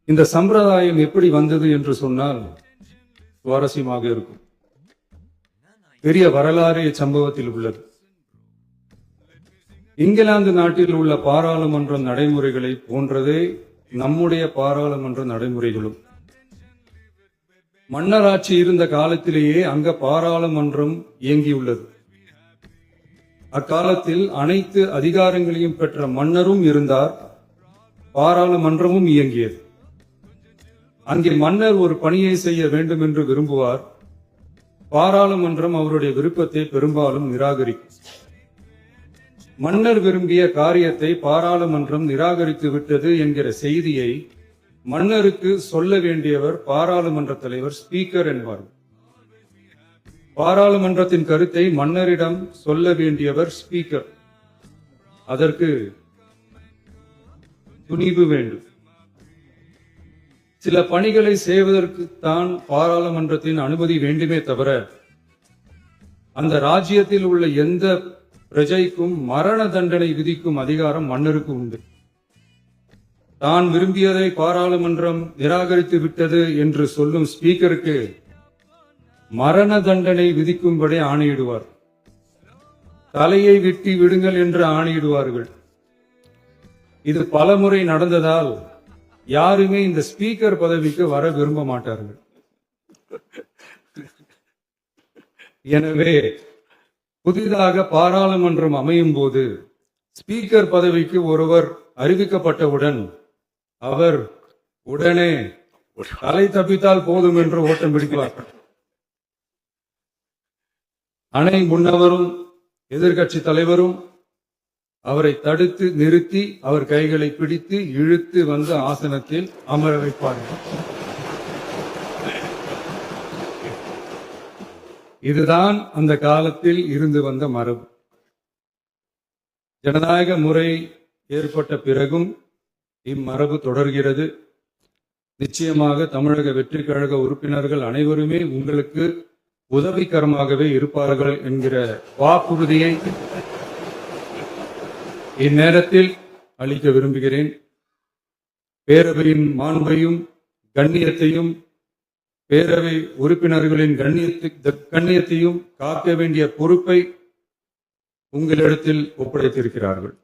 இந்த சம்பிரதாயம் எப்படி வந்தது என்று சொன்னால் சுவாரஸ்யமாக இருக்கும். பெரிய வரலாறு சம்பவத்தில் உள்ளது. இங்கிலாந்து நாட்டில் உள்ள பாராளுமன்ற நடைமுறைகளை போன்றதே நம்முடைய பாராளுமன்ற நடைமுறைகளும். மன்னராட்சி இருந்த காலத்திலேயே அங்க பாராளுமன்றம் இயங்கியுள்ளது. அக்காலத்தில் அனைத்து அதிகாரங்களையும் பெற்ற மன்னரும் இருந்தார், பாராளுமன்றமும் இயங்கியது. அங்கே மன்னர் ஒரு பணியை செய்ய வேண்டும் என்று விரும்புவார், பாராளுமன்றம் அவருடைய விருப்பத்தை பெரும்பாலும் நிராகரிக்கும். மன்னர் விரும்பிய காரியத்தை பாராளுமன்றம் நிராகரித்து விட்டது என்கிற செய்தியை மன்னருக்கு சொல்ல வேண்டியவர் பாராளுமன்ற தலைவர், ஸ்பீக்கர் என்பார். பாராளுமன்றத்தின் கருத்தை மன்னரிடம் சொல்ல வேண்டியவர் ஸ்பீக்கர். அதற்கு துணிவு வேண்டும். சில பணிகளை செய்வதற்கு தான் பாராளுமன்றத்தின் அனுமதி வேண்டுமே தவிர அந்த ராஜ்யத்தில் உள்ள எந்த பிரஜைக்கும் மரண தண்டனை விதிக்கும் அதிகாரம் மன்னருக்கு உண்டு. தான் விரும்பியதை பாராளுமன்றம் நிராகரித்து விட்டது என்று சொல்லும் ஸ்பீக்கருக்கு மரண தண்டனை விதிக்கும்படி ஆணையிடுவார். தலையை வெட்டி விடுங்கள் என்று ஆணையிடுவார்கள். இது பலமுறை நடந்ததால் யாருமே இந்த ஸ்பீக்கர் பதவிக்கு வர விரும்ப மாட்டார்கள். எனவே புதிதாக பாராளுமன்றம் அமையும் போது ஸ்பீக்கர் பதவிக்கு ஒருவர் அறிவிக்கப்பட்டவுடன் அவர் உடனே தலை தப்பித்தால் போதும் என்று ஓட்டம் பிடிப்பார். அணை முன்னவரும் எதிர்கட்சி தலைவரும் அவரை தடுத்து நிறுத்தி அவர் கைகளை பிடித்து இழுத்து வந்து ஆசனத்தில் அமர வைப்பார்கள். இதுதான் அந்த காலத்தில் இருந்து வந்த மரபு. ஜனநாயக முறை ஏற்பட்ட பிறகும் இம்மரபு தொடர்கிறது. நிச்சயமாக தமிழக வெற்றி கழக உறுப்பினர்கள் அனைவருமே உங்களுக்கு உதவிகரமாகவே இருப்பார்கள் என்கிற வாக்குறுதியை இந்நேரத்தில் அளிக்க விரும்புகிறேன். பேரவையின் மாண்பையும் கண்ணியத்தையும் பேரவை உறுப்பினர்களின் கண்ணியத்தையும் காக்க வேண்டிய பொறுப்பை உங்களிடத்தில் ஒப்படைத்திருக்கிறார்கள்.